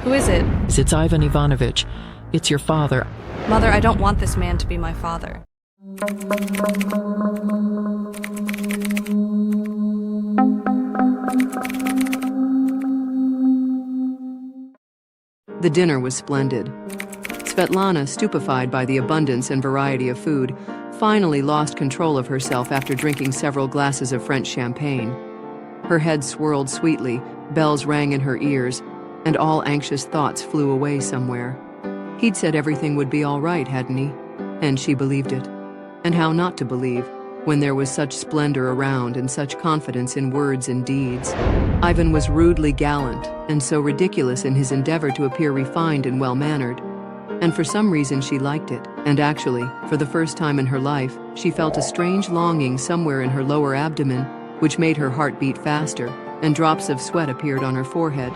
Who is it? It's Ivan Ivanovich. It's your father. Mother, I don't want this man to be my father. The dinner was splendid. Svetlana, stupefied by the abundance and variety of food, finally lost control of herself after drinking several glasses of French champagne. Her head swirled sweetly, bells rang in her ears, and all anxious thoughts flew away somewhere. He'd said everything would be all right, hadn't he? And she believed it. And how not to believe, when there was such splendor around and such confidence in words and deeds. Ivan was rudely gallant, and so ridiculous in his endeavor to appear refined and well-mannered. And for some reason she liked it, and actually, for the first time in her life, she felt a strange longing somewhere in her lower abdomen, which made her heart beat faster, and drops of sweat appeared on her forehead.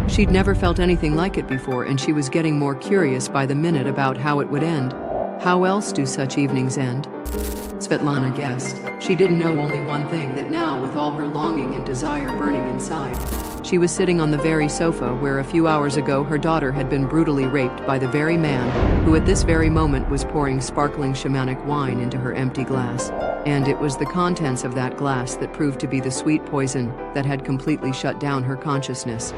She'd never felt anything like it before, and she was getting more curious by the minute about how it would end. How else do such evenings end? Svetlana guessed. She didn't know only one thing, that now, with all her longing and desire burning inside, she was sitting on the very sofa where a few hours ago her daughter had been brutally raped by the very man who at this very moment was pouring sparkling shamanic wine into her empty glass. And it was the contents of that glass that proved to be the sweet poison that had completely shut down her consciousness.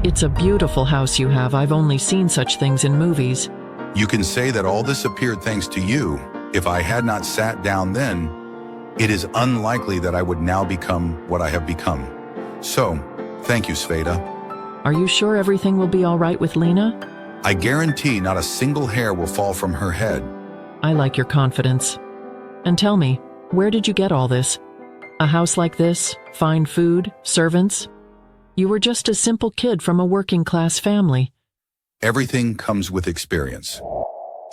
It's a beautiful house you have. I've only seen such things in movies. You can say that all this appeared thanks to you. If I had not sat down then, it is unlikely that I would now become what I have become. So, thank you, Sveta. Are you sure everything will be all right with Lena? I guarantee not a single hair will fall from her head. I like your confidence. And tell me, where did you get all this? A house like this, fine food, servants? You were just a simple kid from a working-class family. Everything comes with experience.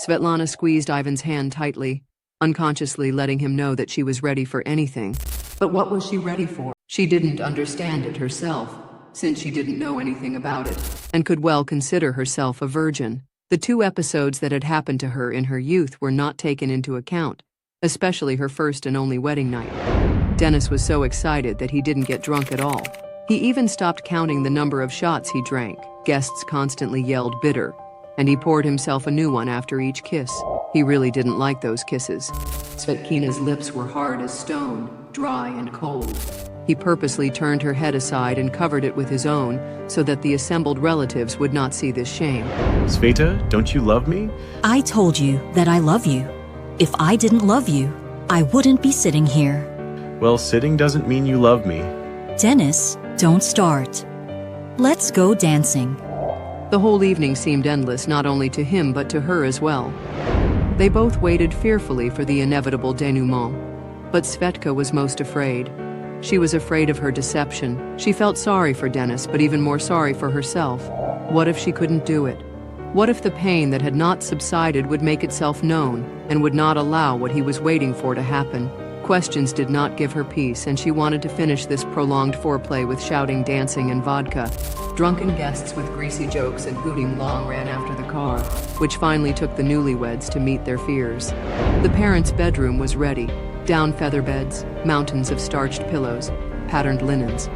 Svetlana squeezed Ivan's hand tightly, unconsciously letting him know that she was ready for anything. But what was she ready for? She didn't understand it herself, since she didn't know anything about it, and could well consider herself a virgin. The 2 episodes that had happened to her in her youth were not taken into account, especially her first and only wedding night. Dennis was so excited that he didn't get drunk at all. He even stopped counting the number of shots he drank. Guests constantly yelled bitter, and he poured himself a new one after each kiss. He really didn't like those kisses. Svetlana's lips were hard as stone, dry and cold. He purposely turned her head aside and covered it with his own, so that the assembled relatives would not see this shame. Sveta, don't you love me? I told you that I love you. If I didn't love you, I wouldn't be sitting here. Well, sitting doesn't mean you love me. Dennis, don't start. Let's go dancing. The whole evening seemed endless, not only to him but to her as well. They both waited fearfully for the inevitable denouement. But Svetka was most afraid. She was afraid of her deception. She felt sorry for Dennis, but even more sorry for herself. What if she couldn't do it? What if the pain that had not subsided would make itself known and would not allow what he was waiting for to happen? Questions did not give her peace, and she wanted to finish this prolonged foreplay with shouting, dancing, and vodka. Drunken guests with greasy jokes and hooting long ran after the car, which finally took the newlyweds to meet their fears. The parents' bedroom was ready. Down feather beds, mountains of starched pillows, patterned linens.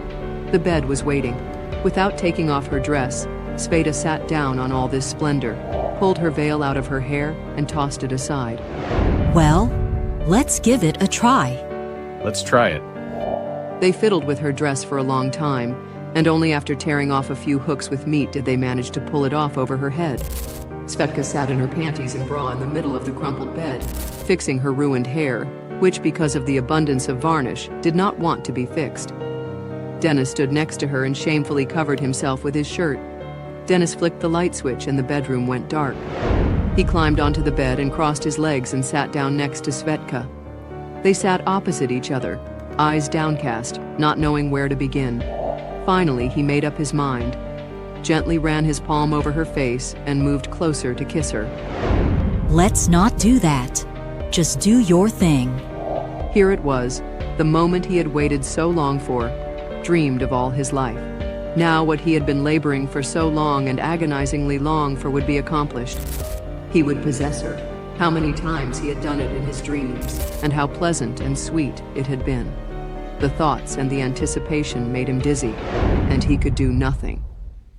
The bed was waiting. Without taking off her dress, Sveta sat down on all this splendor, pulled her veil out of her hair, and tossed it aside. Well, let's give it a try. Let's try it. They fiddled with her dress for a long time, and only after tearing off a few hooks with meat did they manage to pull it off over her head. Svetka sat in her panties and bra in the middle of the crumpled bed, fixing her ruined hair, which, because of the abundance of varnish, did not want to be fixed. Dennis stood next to her and shamefully covered himself with his shirt. Dennis flicked the light switch and the bedroom went dark. He climbed onto the bed and crossed his legs and sat down next to Svetka. They sat opposite each other, eyes downcast, not knowing where to begin. Finally, he made up his mind, gently ran his palm over her face, and moved closer to kiss her. Let's not do that. Just do your thing. Here it was, the moment he had waited so long for, dreamed of all his life. Now what he had been laboring for so long and agonizingly long for would be accomplished. He would possess her. How many times he had done it in his dreams, and how pleasant and sweet it had been. The thoughts and the anticipation made him dizzy, and he could do nothing.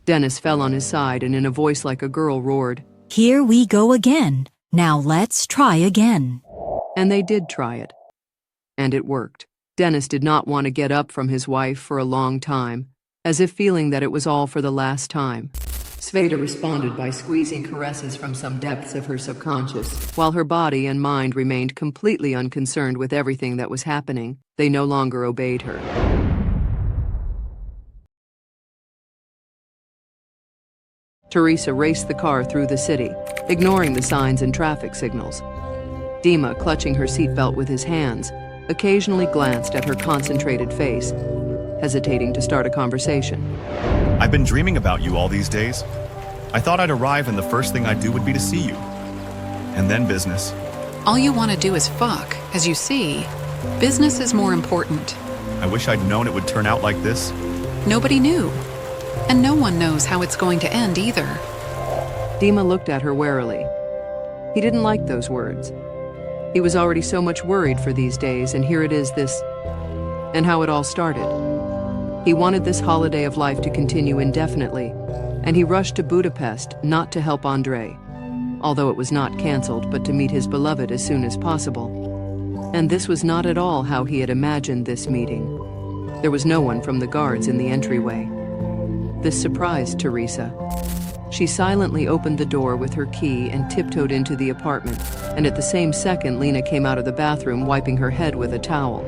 Dennis fell on his side and in a voice like a girl roared, Here we go again. Now let's try again. and they did try it. And it worked. Dennis did not want to get up from his wife for a long time, as if feeling that it was all for the last time. Sveta responded by squeezing caresses from some depths of her subconscious. While her body and mind remained completely unconcerned with everything that was happening, they no longer obeyed her. Teresa raced the car through the city, ignoring the signs and traffic signals. Dima, clutching her seatbelt with his hands, occasionally glanced at her concentrated face, hesitating to start a conversation. I've been dreaming about you all these days. I thought I'd arrive and the first thing I'd do would be to see you. And then business. All you want to do is fuck. As you see, business is more important. I wish I'd known it would turn out like this. Nobody knew. And no one knows how it's going to end either. Dima looked at her warily. He didn't like those words. He was already so much worried for these days, and here it is and how it all started. He wanted this holiday of life to continue indefinitely, and he rushed to Budapest not to help Andrei, although it was not canceled, but to meet his beloved as soon as possible. And this was not at all how he had imagined this meeting. There was no one from the guards in the entryway. This surprised Teresa. She silently opened the door with her key and tiptoed into the apartment, and at the same second Lena came out of the bathroom wiping her head with a towel.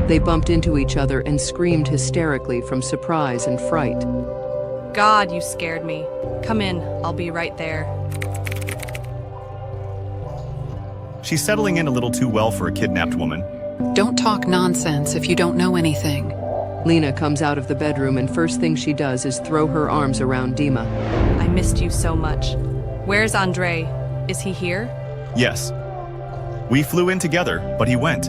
They bumped into each other and screamed hysterically from surprise and fright. God, you scared me. Come in, I'll be right there. She's settling in a little too well for a kidnapped woman. Don't talk nonsense if you don't know anything. Lena comes out of the bedroom and first thing she does is throw her arms around Dima. I missed you so much. Where's Andrei? Is he here? Yes. We flew in together, but he went.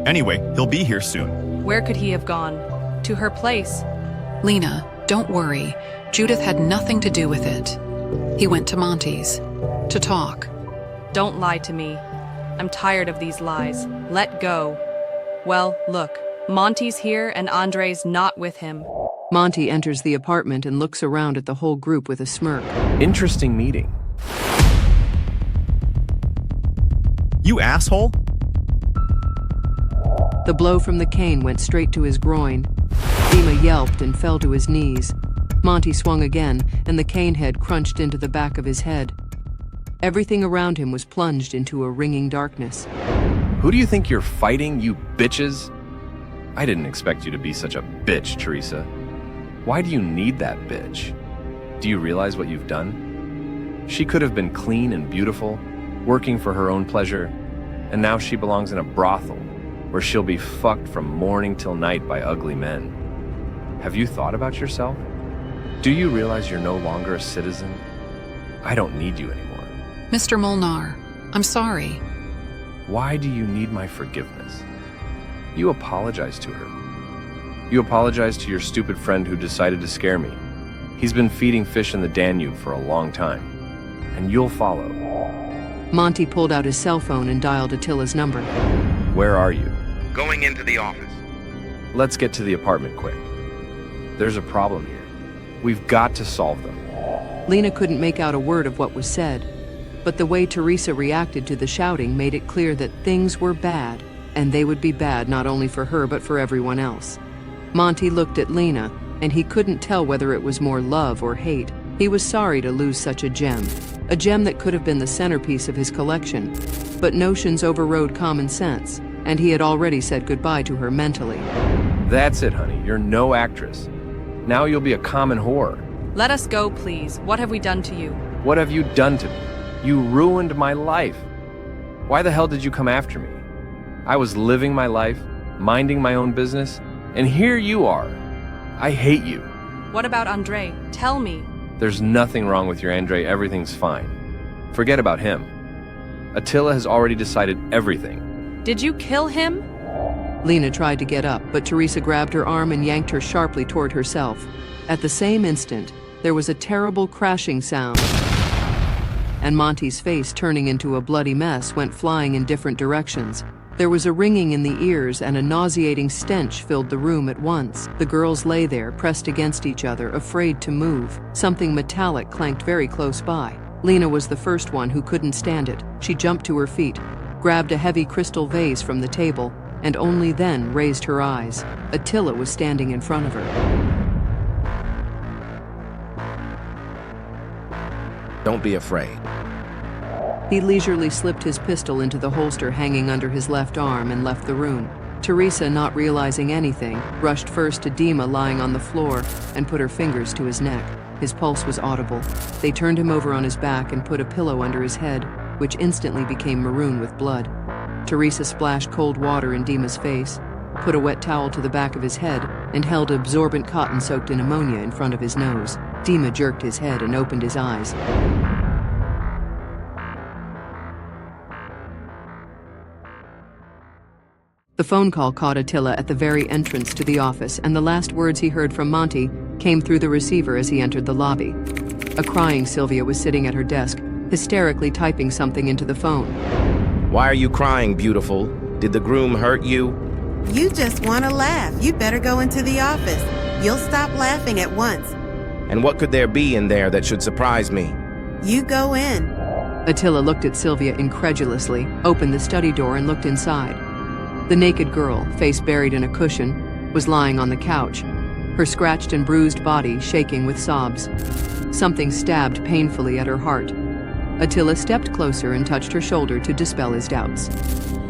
Anyway, he'll be here soon. Where could he have gone? To her place. Lena, don't worry. Judith had nothing to do with it. He went to Monty's. To talk. Don't lie to me. I'm tired of these lies. Let go. Well, look. Monty's here and Andrei's not with him. Monty enters the apartment and looks around at the whole group with a smirk. Interesting meeting. You asshole! The blow from the cane went straight to his groin. Dima yelped and fell to his knees. Monty swung again, and the cane head crunched into the back of his head. Everything around him was plunged into a ringing darkness. Who do you think you're fighting, you bitches? I didn't expect you to be such a bitch, Teresa. Why do you need that bitch? Do you realize what you've done? She could have been clean and beautiful, working for her own pleasure, and now she belongs in a brothel, where she'll be fucked from morning till night by ugly men. Have you thought about yourself? Do you realize you're no longer a citizen? I don't need you anymore. Mr. Molnar, I'm sorry. Why do you need my forgiveness? You apologize to her. You apologize to your stupid friend who decided to scare me. He's been feeding fish in the Danube for a long time, and you'll follow. Monty pulled out his cell phone and dialed Attila's number. Where are you? Going into the office. Let's get to the apartment quick. There's a problem here. We've got to solve them. Lena couldn't make out a word of what was said, but the way Teresa reacted to the shouting made it clear that things were bad, and they would be bad not only for her but for everyone else. Monty looked at Lena, and he couldn't tell whether it was more love or hate. He was sorry to lose such a gem that could have been the centerpiece of his collection, but notions overrode common sense, and he had already said goodbye to her mentally. That's it, honey. You're no actress. Now you'll be a common whore. Let us go, please. What have we done to you? What have you done to me? You ruined my life. Why the hell did you come after me? I was living my life, minding my own business, and here you are. I hate you. What about Andrei? Tell me. There's nothing wrong with your Andrei. Everything's fine. Forget about him. Attila has already decided everything. Did you kill him? Lena tried to get up, but Teresa grabbed her arm and yanked her sharply toward herself. At the same instant, there was a terrible crashing sound, and Monty's face, turning into a bloody mess, went flying in different directions. There was a ringing in the ears and a nauseating stench filled the room at once. The girls lay there, pressed against each other, afraid to move. Something metallic clanked very close by. Lena was the first one who couldn't stand it. She jumped to her feet, grabbed a heavy crystal vase from the table, and only then raised her eyes. Attila was standing in front of her. Don't be afraid. He leisurely slipped his pistol into the holster hanging under his left arm and left the room. Teresa, not realizing anything, rushed first to Dima lying on the floor and put her fingers to his neck. His pulse was audible. They turned him over on his back and put a pillow under his head, which instantly became maroon with blood. Teresa splashed cold water in Dima's face, put a wet towel to the back of his head, and held absorbent cotton soaked in ammonia in front of his nose. Dima jerked his head and opened his eyes. The phone call caught Attila at the very entrance to the office, and the last words he heard from Monty came through the receiver as he entered the lobby. A crying Sylvia was sitting at her desk, hysterically typing something into the phone. Why are you crying, beautiful? Did the groom hurt you? You just want to laugh. You better go into the office. You'll stop laughing at once. And what could there be in there that should surprise me? You go in. Attila looked at Sylvia incredulously, opened the study door and looked inside. The naked girl, face buried in a cushion, was lying on the couch, her scratched and bruised body shaking with sobs. Something stabbed painfully at her heart. Attila stepped closer and touched her shoulder to dispel his doubts.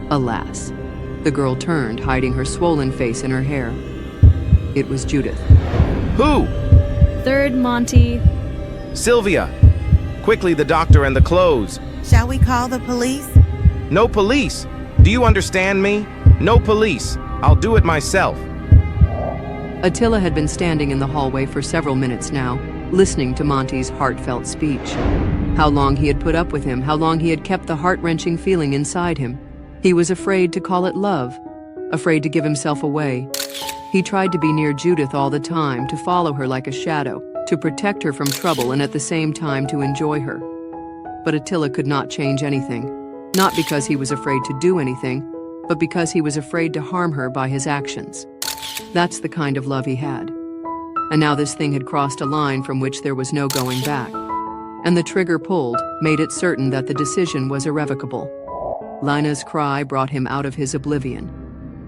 Alas, the girl turned, hiding her swollen face in her hair. It was Judith. Who? Third, Monty. Sylvia! Quickly, the doctor and the clothes. Shall we call the police? No police! Do you understand me? No police. I'll do it myself. Attila had been standing in the hallway for several minutes now, listening to Monty's heartfelt speech. How long he had put up with him, how long he had kept the heart-wrenching feeling inside him. He was afraid to call it love, afraid to give himself away. He tried to be near Judith all the time, to follow her like a shadow, to protect her from trouble and at the same time to enjoy her. But Attila could not change anything. Not because he was afraid to do anything, but because he was afraid to harm her by his actions. That's the kind of love he had. And now this thing had crossed a line from which there was no going back. And the trigger pulled made it certain that the decision was irrevocable. Lena's cry brought him out of his oblivion.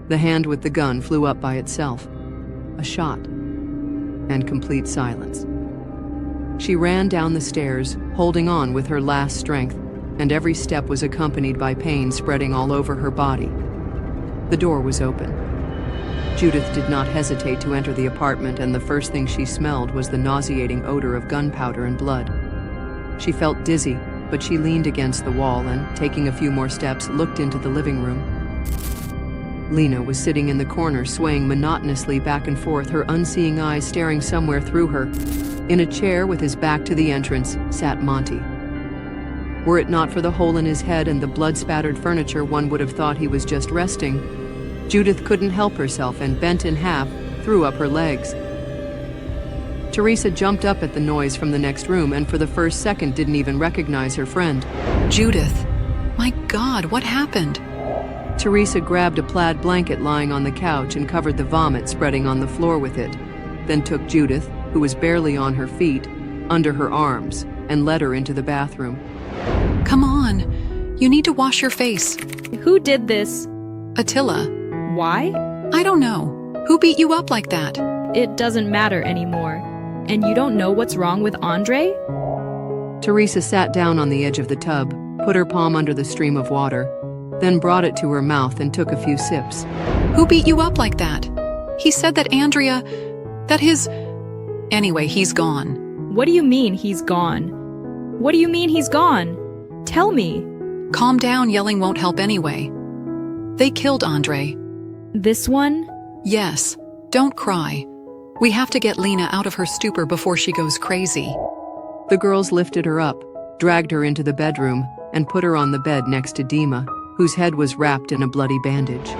The hand with the gun flew up by itself. A shot. And complete silence. She ran down the stairs, holding on with her last strength, and every step was accompanied by pain spreading all over her body. The door was open. Judith did not hesitate to enter the apartment, and the first thing she smelled was the nauseating odor of gunpowder and blood. She felt dizzy, but she leaned against the wall and, taking a few more steps, looked into the living room. Lena was sitting in the corner, swaying monotonously back and forth, her unseeing eyes staring somewhere through her. In a chair with his back to the entrance sat Monty. Were it not for the hole in his head and the blood-spattered furniture, one would have thought he was just resting. Judith couldn't help herself and, bent in half, threw up her legs. Teresa jumped up at the noise from the next room and for the first second didn't even recognize her friend. Judith! My God, what happened? Teresa grabbed a plaid blanket lying on the couch and covered the vomit spreading on the floor with it, then took Judith, who was barely on her feet, under her arms and led her into the bathroom. Come on. You need to wash your face. Who did this? Attila. Why? I don't know. Who beat you up like that? It doesn't matter anymore. And you don't know what's wrong with Andre? Teresa sat down on the edge of the tub, put her palm under the stream of water, then brought it to her mouth and took a few sips. Who beat you up like that? He said that Anyway, he's gone. What do you mean he's gone? What do you mean he's gone? Tell me. Calm down, yelling won't help anyway. They killed Andre. This one? Yes. Don't cry. We have to get Lena out of her stupor before she goes crazy. The girls lifted her up, dragged her into the bedroom, and put her on the bed next to Dima, whose head was wrapped in a bloody bandage.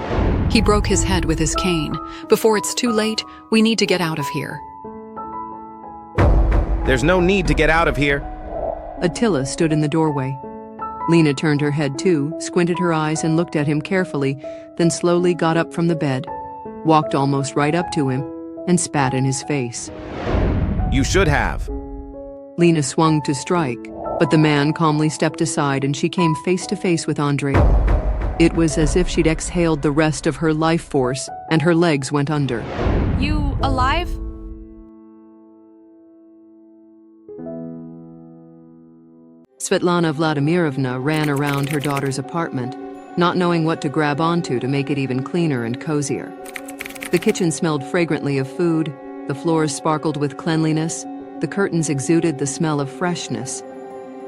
He broke his head with his cane. Before it's too late, we need to get out of here. There's no need to get out of here. Attila stood in the doorway. Lena turned her head too, squinted her eyes and looked at him carefully, then slowly got up from the bed, walked almost right up to him, and spat in his face. You should have. Lena swung to strike, but the man calmly stepped aside and she came face to face with Andre. It was as if she'd exhaled the rest of her life force and her legs went under. You alive? Svetlana Vladimirovna ran around her daughter's apartment, not knowing what to grab onto to make it even cleaner and cozier. The kitchen smelled fragrantly of food, the floors sparkled with cleanliness, the curtains exuded the smell of freshness.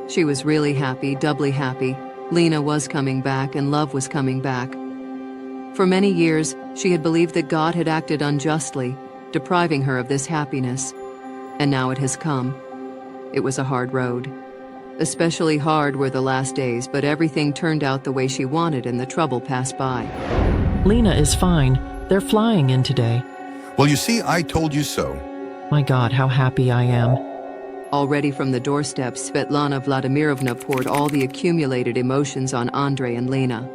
She was really happy, doubly happy. Lena was coming back and love was coming back. For many years, she had believed that God had acted unjustly, depriving her of this happiness. And now it has come. It was a hard road. Especially hard were the last days, but everything turned out the way she wanted and the trouble passed by. Lena is fine. They're flying in today. Well, you see, I told you so. My God, how happy I am. Already from the doorstep, Svetlana Vladimirovna poured all the accumulated emotions on Andre and Lena.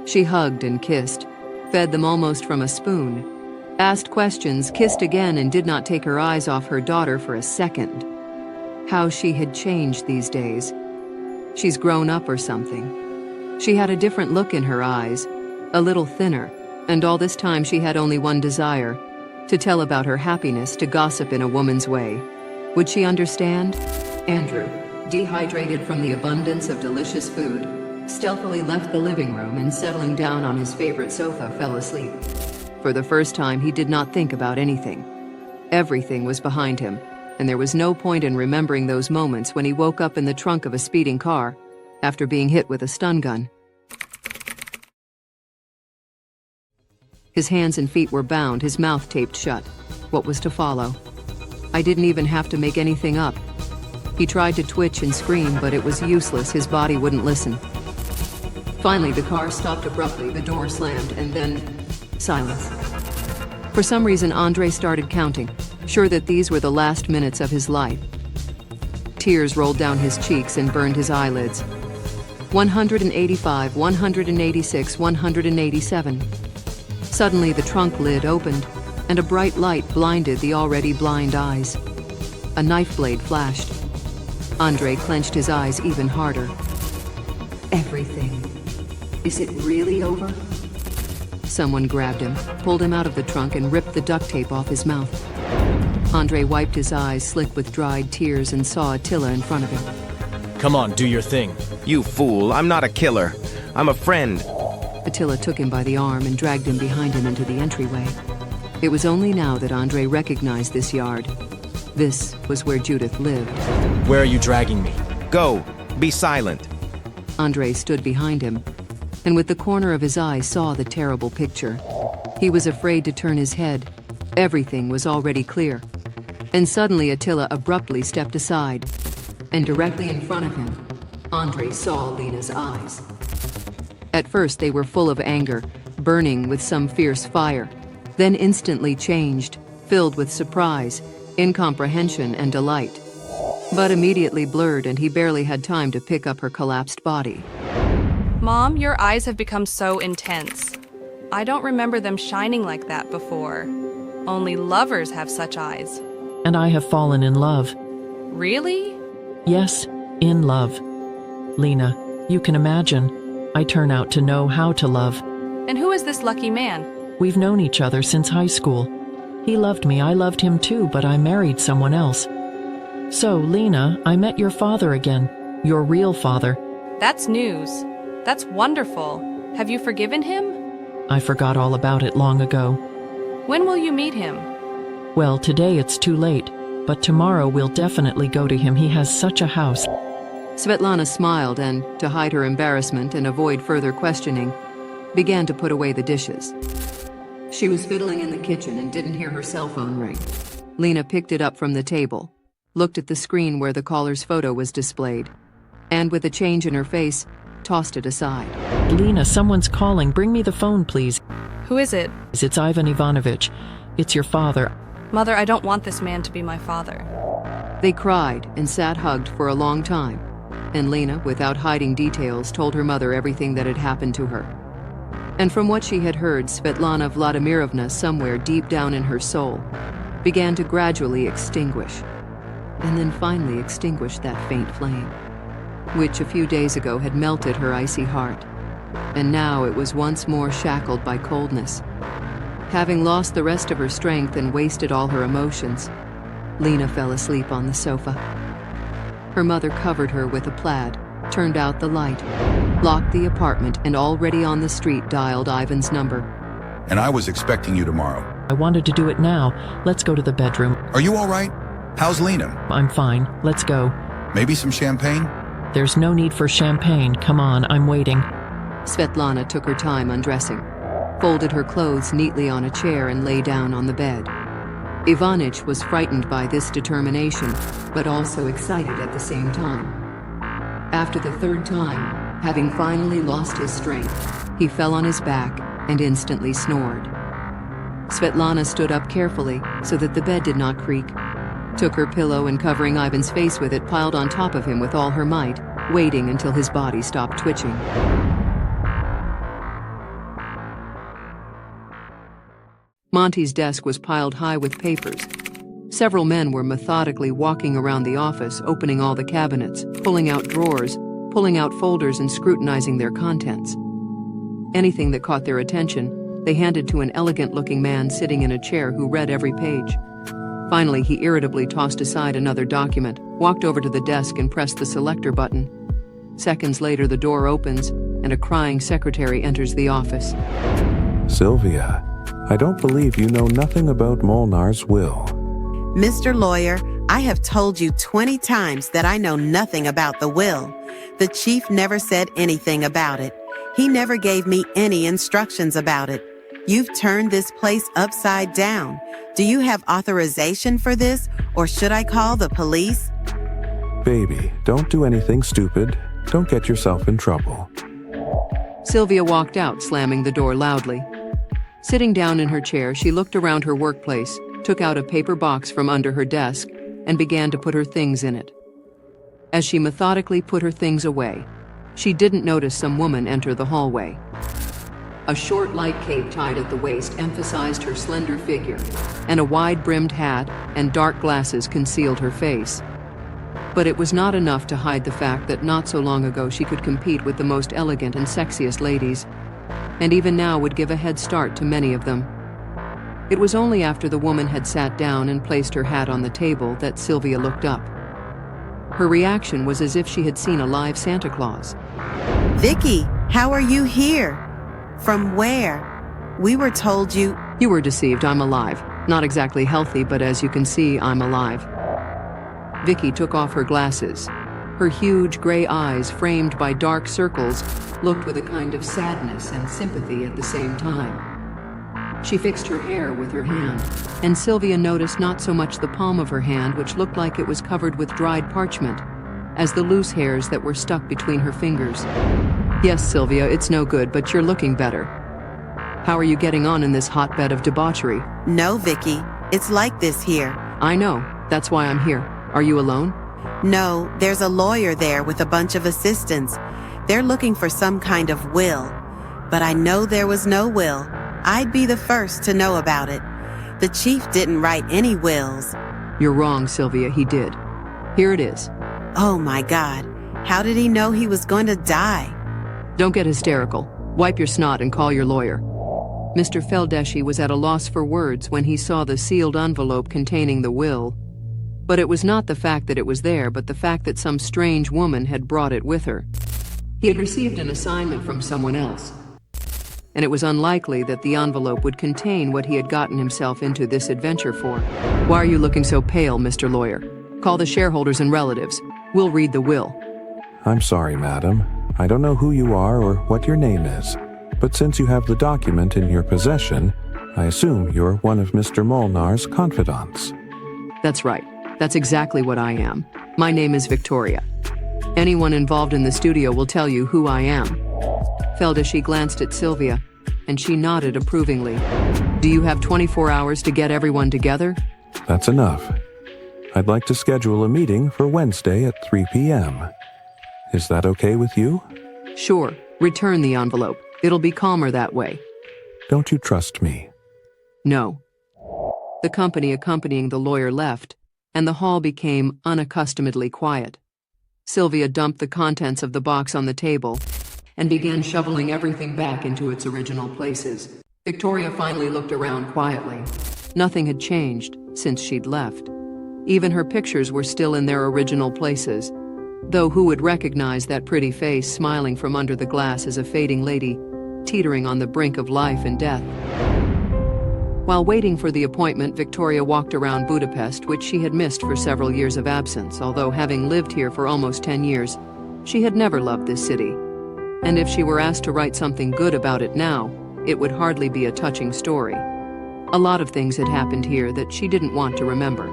She hugged and kissed, fed them almost from a spoon, asked questions, kissed again, and did not take her eyes off her daughter for a second. How she had changed these days. She's grown up or something. She had a different look in her eyes, a little thinner, and all this time she had only one desire, to tell about her happiness, to gossip in a woman's way. Would she understand? Andrew, dehydrated from the abundance of delicious food, stealthily left the living room and settling down on his favorite sofa fell asleep. For the first time, he did not think about anything. Everything was behind him, and there was no point in remembering those moments when he woke up in the trunk of a speeding car after being hit with a stun gun. His hands and feet were bound, his mouth taped shut. What was to follow? I didn't even have to make anything up. He tried to twitch and scream, but it was useless. His body wouldn't listen. Finally, the car stopped abruptly, the door slammed, and then silence. For some reason, Andre started counting, sure that these were the last minutes of his life. Tears rolled down his cheeks and burned his eyelids. 185, 186, 187. Suddenly, the trunk lid opened, and a bright light blinded the already blind eyes. A knife blade flashed. Andre clenched his eyes even harder. Everything. Is it really over? Someone grabbed him, pulled him out of the trunk, and ripped the duct tape off his mouth. Andre wiped his eyes slick with dried tears and saw Attila in front of him. Come on, do your thing. You fool, I'm not a killer. I'm a friend. Attila took him by the arm and dragged him behind him into the entryway. It was only now that Andre recognized this yard. This was where Judith lived. Where are you dragging me? Go. Be silent. Andre stood behind him, and with the corner of his eye saw the terrible picture. He was afraid to turn his head. Everything was already clear. And suddenly Attila abruptly stepped aside, and directly in front of him, Andre saw Lena's eyes. At first they were full of anger, burning with some fierce fire, then instantly changed, filled with surprise, incomprehension, and delight. But immediately blurred, and he barely had time to pick up her collapsed body. Mom, your eyes have become so intense. I don't remember them shining like that before. Only lovers have such eyes. And I have fallen in love. Really? Yes, in love. Lena, you can imagine. I turn out to know how to love. And who is this lucky man? We've known each other since high school. He loved me, I loved him too, but I married someone else. So, Lena, I met your father again. Your real father. That's news. That's wonderful. Have you forgiven him? I forgot all about it long ago. When will you meet him? Well, today it's too late, but tomorrow we'll definitely go to him. He has such a house. Svetlana smiled and, to hide her embarrassment and avoid further questioning, began to put away the dishes. She was fiddling in the kitchen and didn't hear her cell phone ring. Lena picked it up from the table, looked at the screen where the caller's photo was displayed, and with a change in her face, tossed it aside. Lena, someone's calling. Bring me the phone, please. Who is it? It's Ivan Ivanovich. It's your father. Mother, I don't want this man to be my father. They cried and sat hugged for a long time. And Lena, without hiding details, told her mother everything that had happened to her. And from what she had heard, Svetlana Vladimirovna, somewhere deep down in her soul, began to gradually extinguish, and then finally extinguish that faint flame, which a few days ago had melted her icy heart, and now it was once more shackled by coldness. Having lost the rest of her strength and wasted all her emotions, Lena fell asleep on the sofa. Her mother covered her with a plaid, turned out the light, locked the apartment, and already on the street dialed Ivan's number. And I was expecting you tomorrow. I wanted to do it now. Let's go to the bedroom. Are you all right? How's Lena? I'm fine. Let's go. Maybe some champagne? There's no need for champagne. Come on, I'm waiting. Svetlana took her time undressing, folded her clothes neatly on a chair, and lay down on the bed. Ivanich was frightened by this determination, but also excited at the same time. After the third time, having finally lost his strength, he fell on his back and instantly snored. Svetlana stood up carefully so that the bed did not creak, took her pillow and, covering Ivan's face with it, piled on top of him with all her might, waiting until his body stopped twitching. Monty's desk was piled high with papers. Several men were methodically walking around the office, opening all the cabinets, pulling out drawers, pulling out folders, and scrutinizing their contents. Anything that caught their attention, they handed to an elegant-looking man sitting in a chair who read every page. Finally, he irritably tossed aside another document, walked over to the desk, and pressed the selector button. Seconds later, the door opens, and a crying secretary enters the office. Sylvia, I don't believe you know nothing about Molnar's will. Mr. Lawyer, I have told you 20 times that I know nothing about the will. The chief never said anything about it. He never gave me any instructions about it. You've turned this place upside down. Do you have authorization for this, or should I call the police? Baby, don't do anything stupid. Don't get yourself in trouble. Sylvia walked out, slamming the door loudly. Sitting down in her chair, she looked around her workplace, took out a paper box from under her desk, and began to put her things in it. As she methodically put her things away, she didn't notice some woman enter the hallway. A short, light cape tied at the waist emphasized her slender figure, and a wide-brimmed hat and dark glasses concealed her face. But it was not enough to hide the fact that not so long ago she could compete with the most elegant and sexiest ladies, and even now would give a head start to many of them. It was only after the woman had sat down and placed her hat on the table that Sylvia looked up. Her reaction was as if she had seen a live Santa Claus. Vicki, how are you here? From where? We were told you... You were deceived. I'm alive. Not exactly healthy, but as you can see, I'm alive. Vicki took off her glasses. Her huge gray eyes, framed by dark circles, looked with a kind of sadness and sympathy at the same time. She fixed her hair with her hand, and Sylvia noticed not so much the palm of her hand, which looked like it was covered with dried parchment, as the loose hairs that were stuck between her fingers. Yes, Sylvia, it's no good, but you're looking better. How are you getting on in this hotbed of debauchery? No, Vicki. It's like this here. I know. That's why I'm here. Are you alone? No, there's a lawyer there with a bunch of assistants. They're looking for some kind of will. But I know there was no will. I'd be the first to know about it. The chief didn't write any wills. You're wrong, Sylvia. He did. Here it is. Oh my God. How did he know he was going to die? Don't get hysterical. Wipe your snot and call your lawyer. Mr. Feldeschi was at a loss for words when he saw the sealed envelope containing the will. But it was not the fact that it was there, but the fact that some strange woman had brought it with her. He had received an assignment from someone else, and it was unlikely that the envelope would contain what he had gotten himself into this adventure for. Why are you looking so pale, Mr. Lawyer? Call the shareholders and relatives. We'll read the will. I'm sorry, madam. I don't know who you are or what your name is, but since you have the document in your possession, I assume you're one of Mr. Molnar's confidants. That's right. That's exactly what I am. My name is Victoria. Anyone involved in the studio will tell you who I am. Feldeschi glanced at Sylvia, and she nodded approvingly. Do you have 24 hours to get everyone together? That's enough. I'd like to schedule a meeting for Wednesday at 3 p.m. Is that okay with you? Sure, return the envelope. It'll be calmer that way. Don't you trust me? No. The company accompanying the lawyer left, and the hall became unaccustomedly quiet. Sylvia dumped the contents of the box on the table and began shoveling everything back into its original places. Victoria finally looked around quietly. Nothing had changed since she'd left. Even her pictures were still in their original places, though who would recognize that pretty face smiling from under the glass as a fading lady, teetering on the brink of life and death. While waiting for the appointment, Victoria walked around Budapest, which she had missed for several years of absence, although having lived here for almost 10 years, she had never loved this city. And if she were asked to write something good about it now, it would hardly be a touching story. A lot of things had happened here that she didn't want to remember,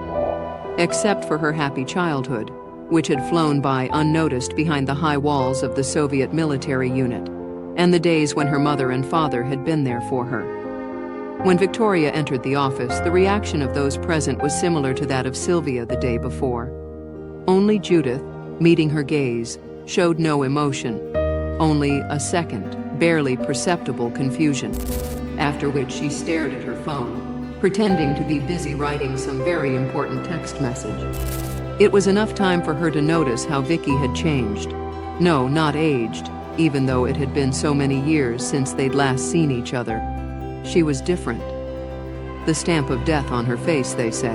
except for her happy childhood, which had flown by unnoticed behind the high walls of the Soviet military unit, and the days when her mother and father had been there for her. When Victoria entered the office, the reaction of those present was similar to that of Sylvia the day before. Only Judith, meeting her gaze, showed no emotion, only a second, barely perceptible confusion, after which she stared at her phone, pretending to be busy writing some very important text message. It was enough time for her to notice how Vicki had changed. No, not aged, even though it had been so many years since they'd last seen each other. She was different. The stamp of death on her face, they say.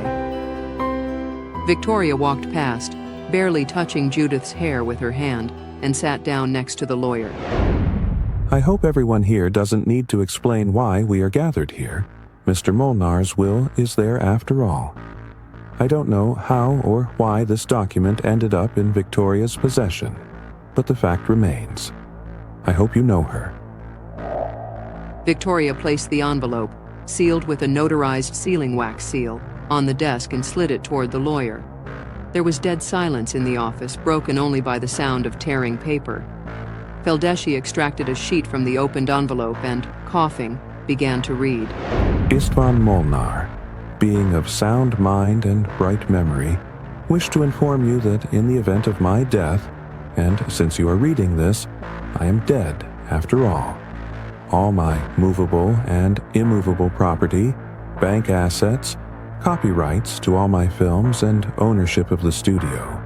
Victoria walked past, barely touching Judith's hair with her hand, and sat down next to the lawyer. I hope everyone here doesn't need to explain why we are gathered here. Mr. Molnar's will is there after all. I don't know how or why this document ended up in Victoria's possession, but the fact remains. I hope you know her. Victoria placed the envelope, sealed with a notarized sealing wax seal, on the desk and slid it toward the lawyer. There was dead silence in the office, broken only by the sound of tearing paper. Feldeschi extracted a sheet from the opened envelope and, coughing, began to read. Istvan Molnar, being of sound mind and bright memory, wish to inform you that in the event of my death, and since you are reading this, I am dead after all my movable and immovable property, bank assets, copyrights to all my films, and ownership of the studio,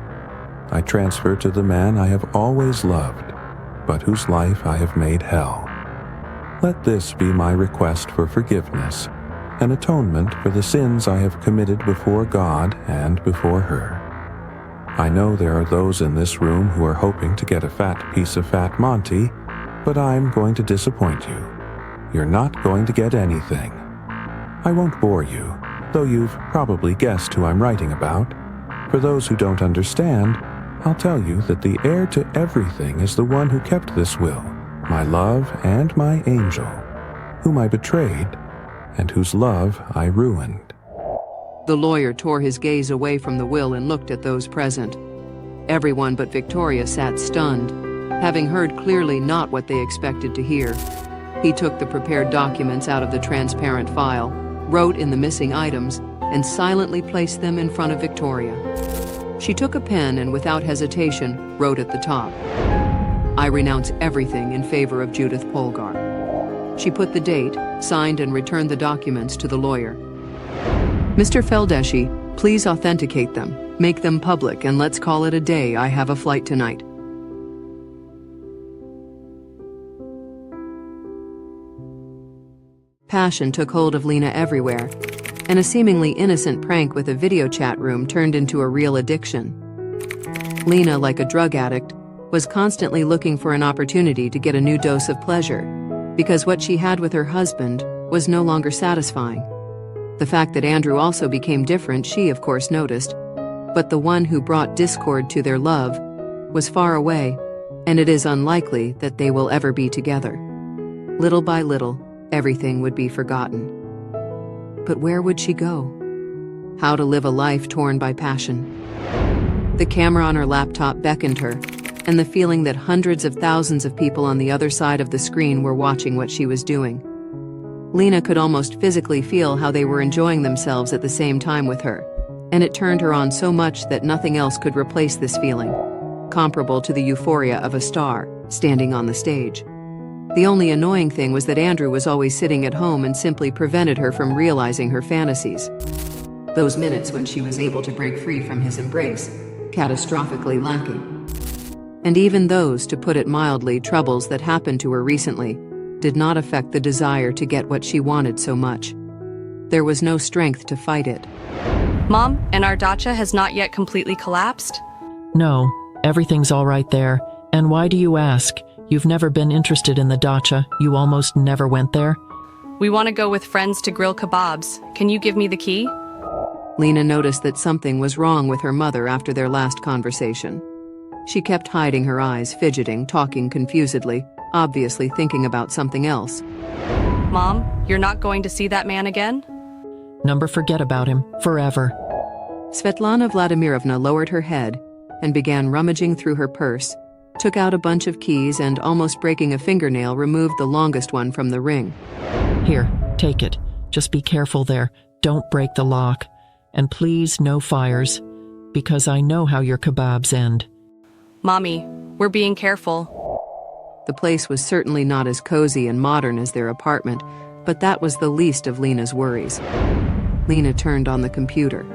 I transfer to the man I have always loved, but whose life I have made hell. Let this be my request for forgiveness, an atonement for the sins I have committed before God and before her. I know there are those in this room who are hoping to get a fat piece of fat Monty, but I'm going to disappoint you. You're not going to get anything. I won't bore you, though you've probably guessed who I'm writing about. For those who don't understand, I'll tell you that the heir to everything is the one who kept this will, my love and my angel, whom I betrayed and whose love I ruined. The lawyer tore his gaze away from the will and looked at those present. Everyone but Victoria sat stunned, having heard clearly not what they expected to hear. He took the prepared documents out of the transparent file, wrote in the missing items, and silently placed them in front of Victoria. She took a pen and without hesitation wrote at the top, "I renounce everything in favor of Judith Polgar." She put the date, signed and returned the documents to the lawyer. "Mr. Feldeschi, please authenticate them, make them public, and let's call it a day. I have a flight tonight." Passion took hold of Lena everywhere, and a seemingly innocent prank with a video chat room turned into a real addiction. Lena, like a drug addict, was constantly looking for an opportunity to get a new dose of pleasure, because what she had with her husband was no longer satisfying. The fact that Andrew also became different she of course noticed, but the one who brought discord to their love was far away, and it is unlikely that they will ever be together. Little by little, everything would be forgotten. But where would she go? How to live a life torn by passion? The camera on her laptop beckoned her, and the feeling that hundreds of thousands of people on the other side of the screen were watching what she was doing. Lena could almost physically feel how they were enjoying themselves at the same time with her, and it turned her on so much that nothing else could replace this feeling. comparable to the euphoria of a star standing on the stage. The only annoying thing was that Andrew was always sitting at home and simply prevented her from realizing her fantasies. Those minutes when she was able to break free from his embrace, catastrophically lacking. And even those, to put it mildly, troubles that happened to her recently did not affect the desire to get what she wanted so much. There was no strength to fight it. Mom, and our dacha has not yet completely collapsed? No, everything's all right there. And why do you ask? You've never been interested in the dacha. You almost never went there. We want to go with friends to grill kebabs. Can you give me the key? Lena noticed that something was wrong with her mother after their last conversation. She kept hiding her eyes, fidgeting, talking confusedly, obviously thinking about something else. Mom, you're not going to see that man again? Forget about him, forever. Svetlana Vladimirovna lowered her head and began rummaging through her purse, took out a bunch of keys and, almost breaking a fingernail, removed the longest one from the ring. Here, take it. Just be careful there. Don't break the lock. And please, no fires, because I know how your kebabs end. Mommy, we're being careful. The place was certainly not as cozy and modern as their apartment, but that was the least of Lena's worries. Lena turned on the computer.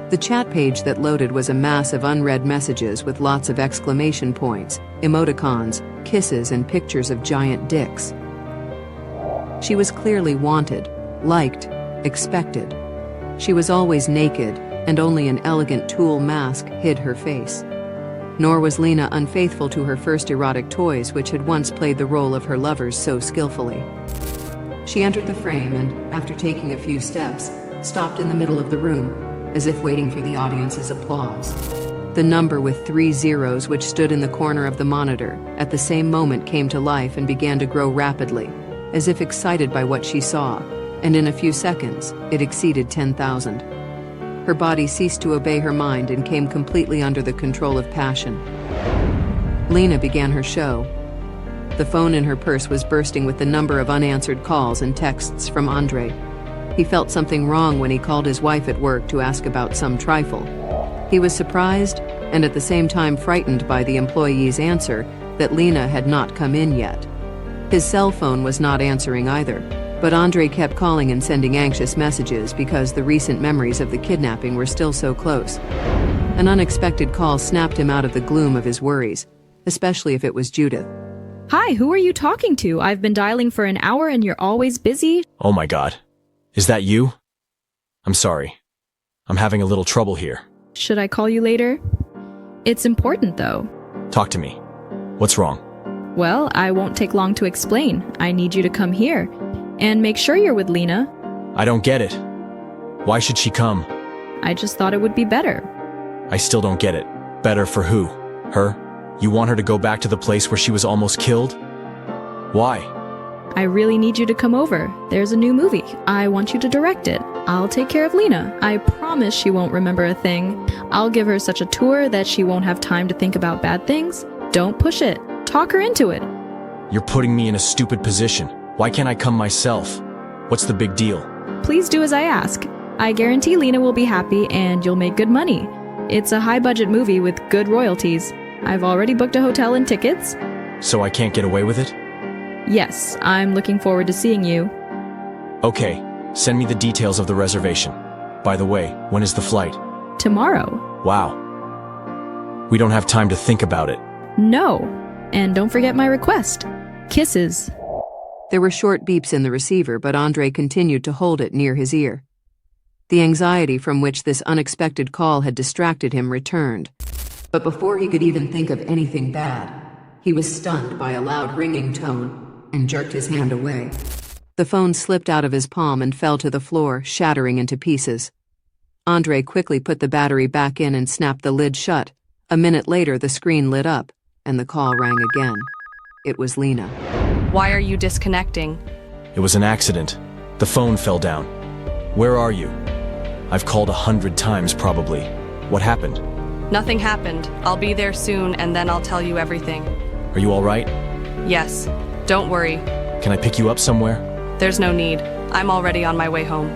The chat page that loaded was a mass of unread messages with lots of exclamation points, emoticons, kisses, and pictures of giant dicks. She was clearly wanted, liked, expected. She was always naked, and only an elegant tulle mask hid her face. Nor was Lena unfaithful to her first erotic toys, which had once played the role of her lovers so skillfully. She entered the frame and, after taking a few steps, stopped in the middle of the room, as if waiting for the audience's applause. The number with 3 zeros, which stood in the corner of the monitor, at the same moment came to life and began to grow rapidly, as if excited by what she saw, and in a few seconds, it exceeded 10,000. Her body ceased to obey her mind and came completely under the control of passion. Lena began her show. The phone in her purse was bursting with the number of unanswered calls and texts from Andre. He felt something wrong when he called his wife at work to ask about some trifle. He was surprised and at the same time frightened by the employee's answer that Lena had not come in yet. His cell phone was not answering either, but Andre kept calling and sending anxious messages because the recent memories of the kidnapping were still so close. An unexpected call snapped him out of the gloom of his worries, especially if it was Judith. Hi, who are you talking to? I've been dialing for an hour and you're always busy. Oh my God. Is that you? I'm sorry. I'm having a little trouble here. Should I call you later? It's important, though. Talk to me. What's wrong? Well, I won't take long to explain. I need you to come here. And make sure you're with Lena. I don't get it. Why should she come? I just thought it would be better. I still don't get it. Better for who? Her? You want her to go back to the place where she was almost killed? Why? I really need you to come over. There's a new movie. I want you to direct it. I'll take care of Lena. I promise she won't remember a thing. I'll give her such a tour that she won't have time to think about bad things. Don't push it. Talk her into it. You're putting me in a stupid position. Why can't I come myself? What's the big deal? Please do as I ask. I guarantee Lena will be happy and you'll make good money. It's a high-budget movie with good royalties. I've already booked a hotel and tickets. So I can't get away with it? Yes, I'm looking forward to seeing you. Okay, send me the details of the reservation. By the way, when is the flight? Tomorrow. Wow. We don't have time to think about it. No. And don't forget my request. Kisses. There were short beeps in the receiver, but Andre continued to hold it near his ear. The anxiety from which this unexpected call had distracted him returned. But before he could even think of anything bad, he was stunned by a loud ringing tone and jerked his hand away. The phone slipped out of his palm and fell to the floor, shattering into pieces. Andre quickly put the battery back in and snapped the lid shut. A minute later, the screen lit up, and the call rang again. It was Lena. Why are you disconnecting? It was an accident. The phone fell down. Where are you? I've called 100 times probably. What happened? Nothing happened. I'll be there soon and then I'll tell you everything. Are you all right? Yes. Don't worry. Can I pick you up somewhere? There's no need. I'm already on my way home.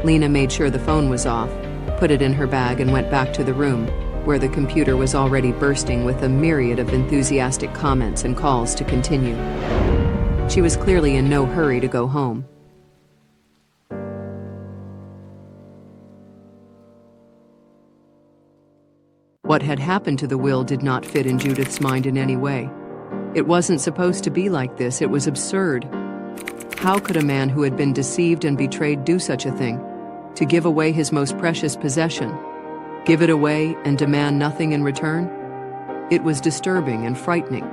Lena made sure the phone was off, put it in her bag and went back to the room, where the computer was already bursting with a myriad of enthusiastic comments and calls to continue. She was clearly in no hurry to go home. What had happened to the will did not fit in Judith's mind in any way. It wasn't supposed to be like this. It was absurd. How could a man who had been deceived and betrayed do such a thing? To give away his most precious possession? Give it away and demand nothing in return? It was disturbing and frightening.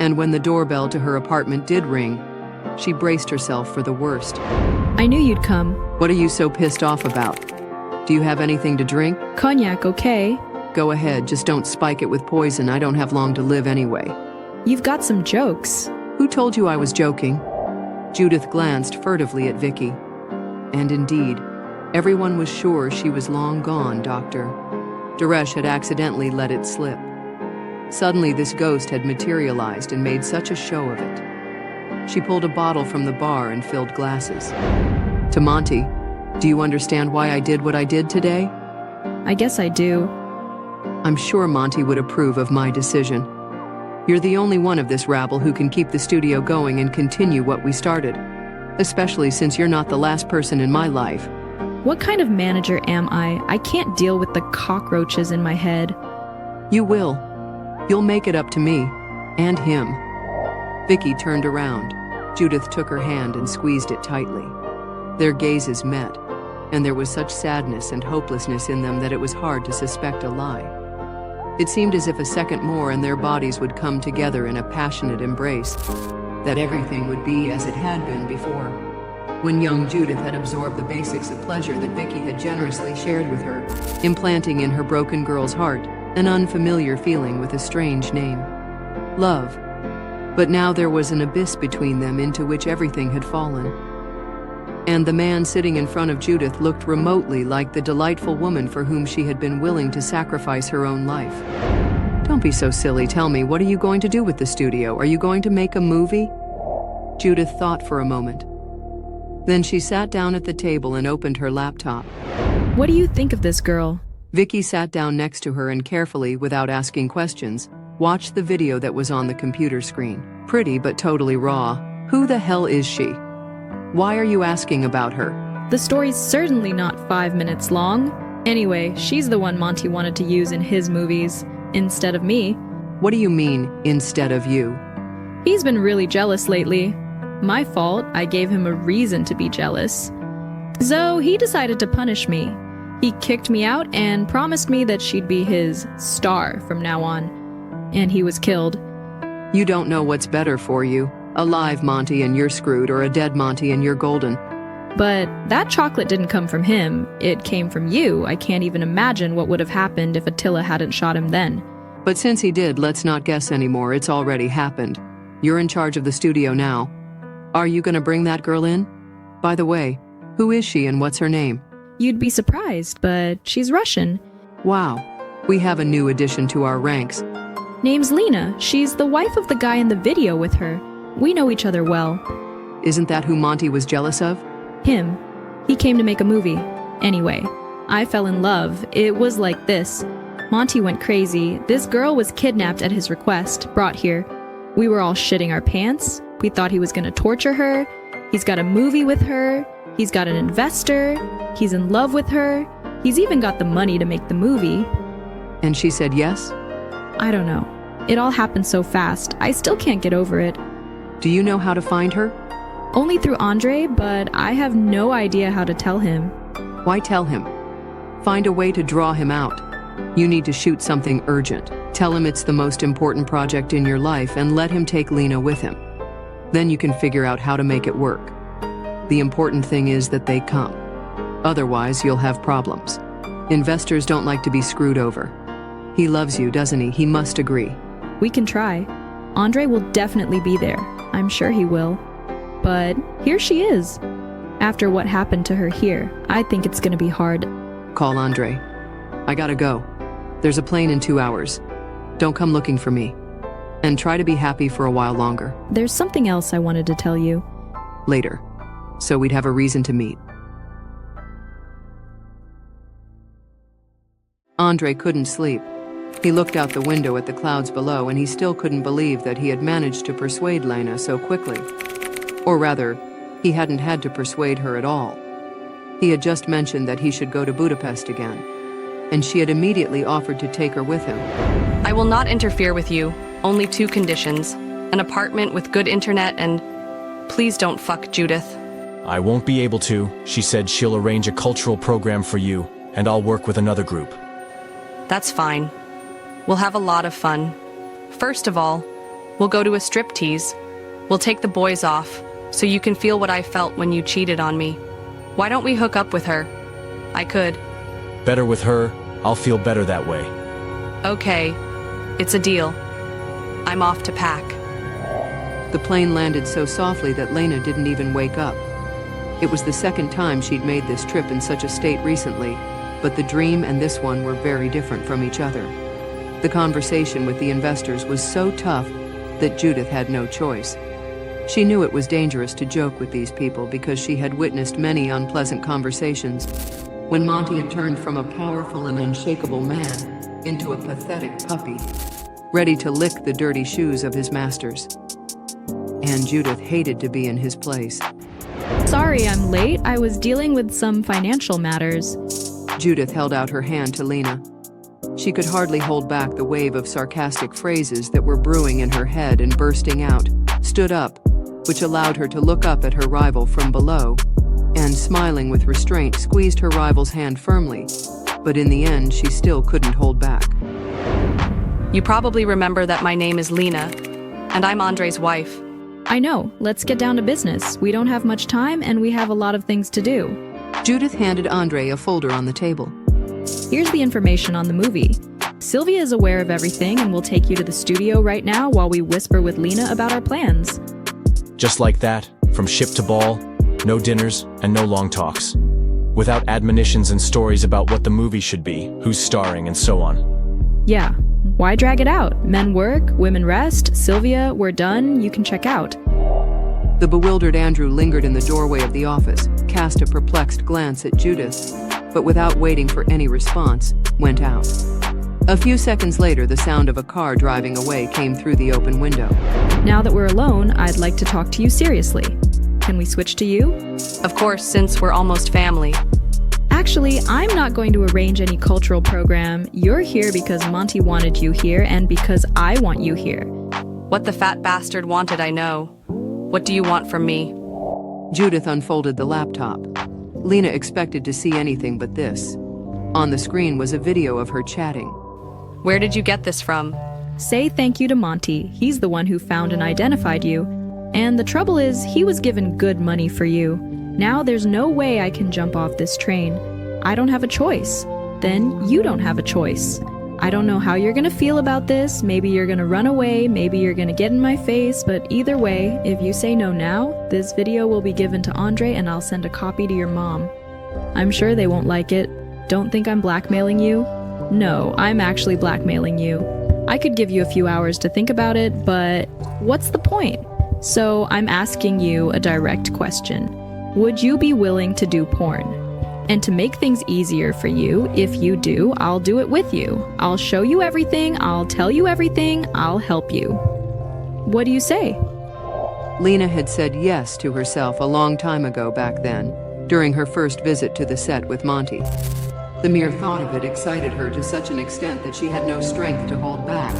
And when the doorbell to her apartment did ring, she braced herself for the worst. I knew you'd come. What are you so pissed off about? Do you have anything to drink? Cognac, okay? Go ahead, just don't spike it with poison. I don't have long to live anyway. You've got some jokes. Who told you I was joking? Judith glanced furtively at Vicki. And indeed, everyone was sure she was long gone, Doctor. Duresh had accidentally let it slip. Suddenly, this ghost had materialized and made such a show of it. She pulled a bottle from the bar and filled glasses. To Monty, do you understand why I did what I did today? I guess I do. I'm sure Monty would approve of my decision. You're the only one of this rabble who can keep the studio going and continue what we started, especially since you're not the last person in my life. What kind of manager am I? I can't deal with the cockroaches in my head. You will. You'll make it up to me, and him. Vicki turned around. Judith took her hand and squeezed it tightly. Their gazes met, and there was such sadness and hopelessness in them that it was hard to suspect a lie. It seemed as if a second more and their bodies would come together in a passionate embrace, that everything would be as it had been before. When young Judith had absorbed the basics of pleasure that Vicki had generously shared with her, implanting in her broken girl's heart an unfamiliar feeling with a strange name, love. But now there was an abyss between them into which everything had fallen. And the man sitting in front of Judith looked remotely like the delightful woman for whom she had been willing to sacrifice her own life. Don't be so silly. Tell me, what are you going to do with the studio? Are you going to make a movie? Judith thought for a moment. Then she sat down at the table and opened her laptop. What do you think of this girl? Vicki sat down next to her and carefully, without asking questions, watched the video that was on the computer screen. Pretty but totally raw. Who the hell is she? Why are you asking about her? The story's certainly not 5 minutes long. Anyway, she's the one Monty wanted to use in his movies, instead of me. What do you mean, instead of you? He's been really jealous lately. My fault, I gave him a reason to be jealous. So he decided to punish me. He kicked me out and promised me that she'd be his star from now on. And he was killed. You don't know what's better for you. A live Monty and you're screwed, or a dead Monty and you're golden. But that chocolate didn't come from him. It came from you. I can't even imagine what would have happened if Attila hadn't shot him then. But since he did, let's not guess anymore. It's already happened. You're in charge of the studio now. Are you gonna bring that girl in? By the way, who is she and what's her name? You'd be surprised, but she's Russian. Wow, we have a new addition to our ranks. Name's Lena. She's the wife of the guy in the video with her. We know each other well. Isn't that who Monty was jealous of? Him. He came to make a movie. Anyway, I fell in love. It was like this. Monty went crazy. This girl was kidnapped at his request, brought here. We were all shitting our pants. We thought he was gonna torture her. He's got a movie with her. He's got an investor. He's in love with her. He's even got the money to make the movie. And she said yes? I don't know. It all happened so fast. I still can't get over it. Do you know how to find her? Only through Andre, but I have no idea how to tell him. Why tell him? Find a way to draw him out. You need to shoot something urgent. Tell him it's the most important project in your life and let him take Lena with him. Then you can figure out how to make it work. The important thing is that they come. Otherwise, you'll have problems. Investors don't like to be screwed over. He loves you, doesn't he? He must agree. We can try. Andre will definitely be there. I'm sure he will. But here she is. After what happened to her here, I think it's gonna be hard. Call Andre. I gotta go. There's a plane in 2 hours. Don't come looking for me. And try to be happy for a while longer. There's something else I wanted to tell you. Later. So we'd have a reason to meet. Andre couldn't sleep. He looked out the window at the clouds below, and he still couldn't believe that he had managed to persuade Lena so quickly. Or rather, he hadn't had to persuade her at all. He had just mentioned that he should go to Budapest again, and she had immediately offered to take her with him. I will not interfere with you. Only 2 conditions. An apartment with good internet and please don't fuck Judith. I won't be able to. She said she'll arrange a cultural program for you, and I'll work with another group. That's fine. We'll have a lot of fun. First of all, we'll go to a striptease. We'll take the boys off, so you can feel what I felt when you cheated on me. Why don't we hook up with her? I could. Better with her. I'll feel better that way. Okay, it's a deal. I'm off to pack. The plane landed so softly that Lena didn't even wake up. It was the second time she'd made this trip in such a state recently, but the dream and this one were very different from each other. The conversation with the investors was so tough that Judith had no choice. She knew it was dangerous to joke with these people because she had witnessed many unpleasant conversations when Monty had turned from a powerful and unshakable man into a pathetic puppy, ready to lick the dirty shoes of his masters. And Judith hated to be in his place. Sorry I'm late. I was dealing with some financial matters. Judith held out her hand to Lena. She could hardly hold back the wave of sarcastic phrases that were brewing in her head and bursting out, stood up, which allowed her to look up at her rival from below, and, smiling with restraint, squeezed her rival's hand firmly. But in the end, she still couldn't hold back. You probably remember that my name is Lena, and I'm Andre's wife. I know. Let's get down to business. We don't have much time, and we have a lot of things to do. Judith handed Andre a folder on the table. Here's the information on the movie. Sylvia is aware of everything and will take you to the studio right now while we whisper with Lena about our plans. Just like that, from ship to ball, no dinners and no long talks. Without admonitions and stories about what the movie should be, who's starring, and so on. Yeah, why drag it out? Men work, women rest. Sylvia, we're done. You can check out. The bewildered Andrew lingered in the doorway of the office, cast a perplexed glance at Judith, but without waiting for any response, went out. A few seconds later, the sound of a car driving away came through the open window. Now that we're alone, I'd like to talk to you seriously. Can we switch to you? Of course, since we're almost family. Actually, I'm not going to arrange any cultural program. You're here because Monty wanted you here and because I want you here. What the fat bastard wanted, I know. What do you want from me? Judith unfolded the laptop. Lena expected to see anything but this. On the screen was a video of her chatting. Where did you get this from? Say thank you to Monty. He's the one who found and identified you. And the trouble is, he was given good money for you. Now there's no way I can jump off this train. I don't have a choice. Then you don't have a choice. I don't know how you're gonna feel about this. Maybe you're gonna run away, maybe you're gonna get in my face, but either way, if you say no now, this video will be given to Andre and I'll send a copy to your mom. I'm sure they won't like it. Don't think I'm blackmailing you? No, I'm actually blackmailing you. I could give you a few hours to think about it, but what's the point? So I'm asking you a direct question. Would you be willing to do porn? And to make things easier for you, if you do, I'll do it with you. I'll show you everything, I'll tell you everything, I'll help you. What do you say? Lena had said yes to herself a long time ago back then, during her first visit to the set with Monty. The mere thought of it excited her to such an extent that she had no strength to hold back.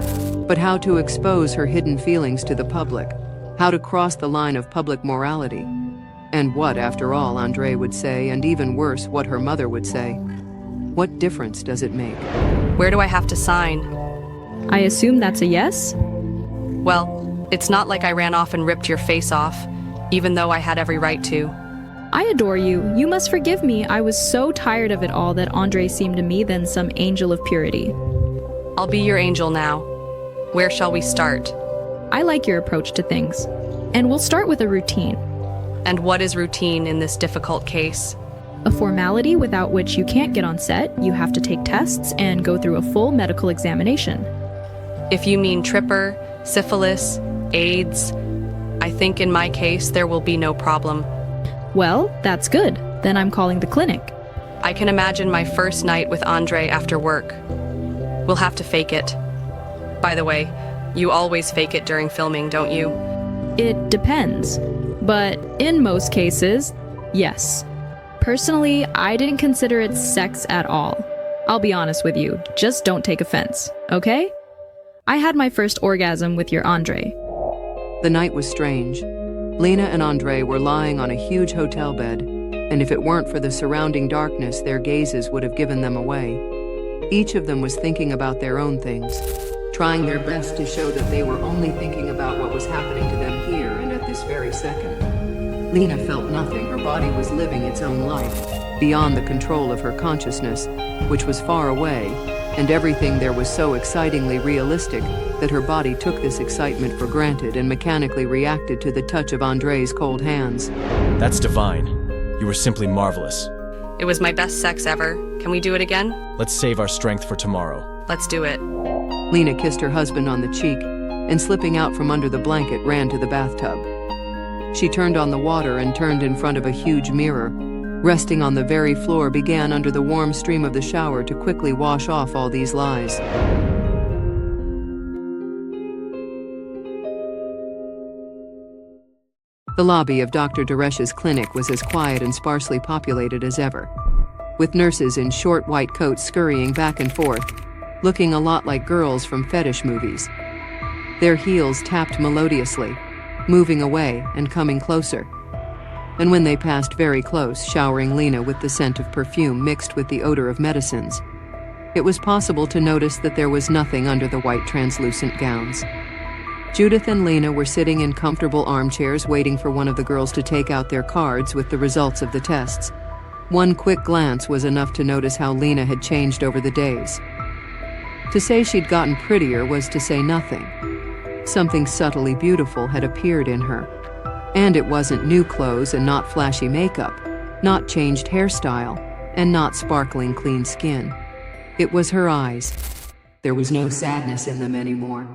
But how to expose her hidden feelings to the public? How to cross the line of public morality? And what, after all, Andre would say, and even worse, what her mother would say. What difference does it make? Where do I have to sign? I assume that's a yes? Well, it's not like I ran off and ripped your face off, even though I had every right to. I adore you. You must forgive me. I was so tired of it all that Andre seemed to me than some angel of purity. I'll be your angel now. Where shall we start? I like your approach to things. And we'll start with a routine. And what is routine in this difficult case? A formality without which you can't get on set. You have to take tests and go through a full medical examination. If you mean tripper, syphilis, AIDS, I think in my case there will be no problem. Well, that's good. Then I'm calling the clinic. I can imagine my first night with Andre after work. We'll have to fake it. By the way, you always fake it during filming, don't you? It depends. But in most cases, yes. Personally, I didn't consider it sex at all. I'll be honest with you, just don't take offense, okay? I had my first orgasm with your Andre. The night was strange. Lena and Andre were lying on a huge hotel bed, and if it weren't for the surrounding darkness, their gazes would have given them away. Each of them was thinking about their own things, trying their best to show that they were only thinking about what was happening to them here and at this very second. Lena felt nothing. Her body was living its own life, beyond the control of her consciousness, which was far away, and everything there was so excitingly realistic that her body took this excitement for granted and mechanically reacted to the touch of Andre's cold hands. That's divine. You were simply marvelous. It was my best sex ever. Can we do it again? Let's save our strength for tomorrow. Let's do it. Lena kissed her husband on the cheek, and slipping out from under the blanket, ran to the bathtub. She turned on the water and turned in front of a huge mirror. Resting on the very floor, began under the warm stream of the shower to quickly wash off all these lies. The lobby of Dr. Duresh's clinic was as quiet and sparsely populated as ever, with nurses in short white coats scurrying back and forth, looking a lot like girls from fetish movies. Their heels tapped melodiously, moving away and coming closer. And when they passed very close, showering Lena with the scent of perfume mixed with the odor of medicines, it was possible to notice that there was nothing under the white translucent gowns. Judith and Lena were sitting in comfortable armchairs waiting for one of the girls to take out their cards with the results of the tests. One quick glance was enough to notice how Lena had changed over the days. To say she'd gotten prettier was to say nothing. Something subtly beautiful had appeared in her. And it wasn't new clothes and not flashy makeup, not changed hairstyle, and not sparkling clean skin. It was her eyes. There was no sadness in them anymore.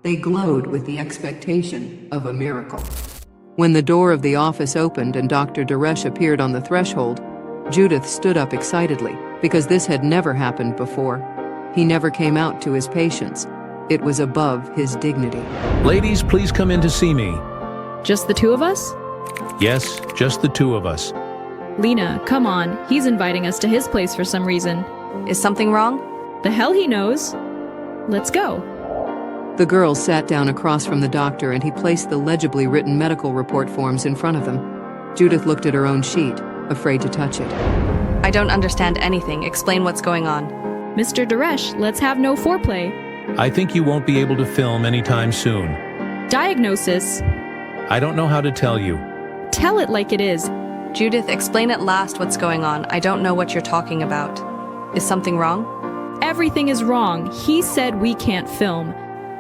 They glowed with the expectation of a miracle. When the door of the office opened and Dr. Duresh appeared on the threshold, Judith stood up excitedly, because this had never happened before. He never came out to his patients. It was above his dignity. Ladies, please come in to see me. Just the two of us? Yes, just the two of us. Lena, come on. He's inviting us to his place for some reason. Is something wrong? The hell he knows. Let's go. The girls sat down across from the doctor and he placed the legibly written medical report forms in front of them. Judith looked at her own sheet, afraid to touch it. I don't understand anything. Explain what's going on. Mr. Duresh, let's have no foreplay. I think you won't be able to film anytime soon. Diagnosis. I don't know how to tell you. Tell it like it is. Judith, explain at last what's going on. I don't know what you're talking about. Is something wrong? Everything is wrong. He said we can't film.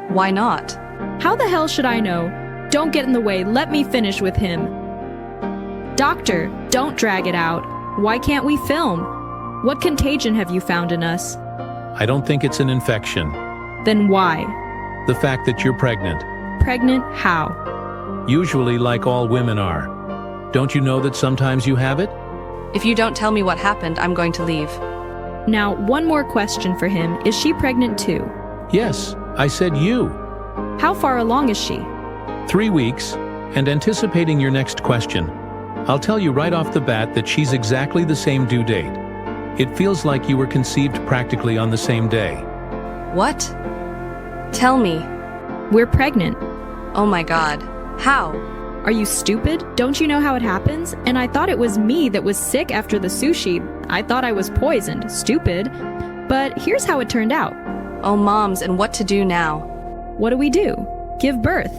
Why not? How the hell should I know? Don't get in the way. Let me finish with him. Doctor, don't drag it out. Why can't we film? What contagion have you found in us? I don't think it's an infection. Then why? The fact that you're pregnant. Pregnant how? Usually like all women are. Don't you know that sometimes you have it? If you don't tell me what happened, I'm going to leave. Now, one more question for him. Is she pregnant too? Yes, I said you. How far along is she? 3 weeks, and anticipating your next question, I'll tell you right off the bat that she's exactly the same due date. It feels like you were conceived practically on the same day. What? Tell me. We're pregnant. Oh my God. How? Are you stupid? Don't you know how it happens? And I thought it was me that was sick after the sushi. I thought I was poisoned. Stupid. But here's how it turned out. Oh, moms, and what to do now? What do? Give birth.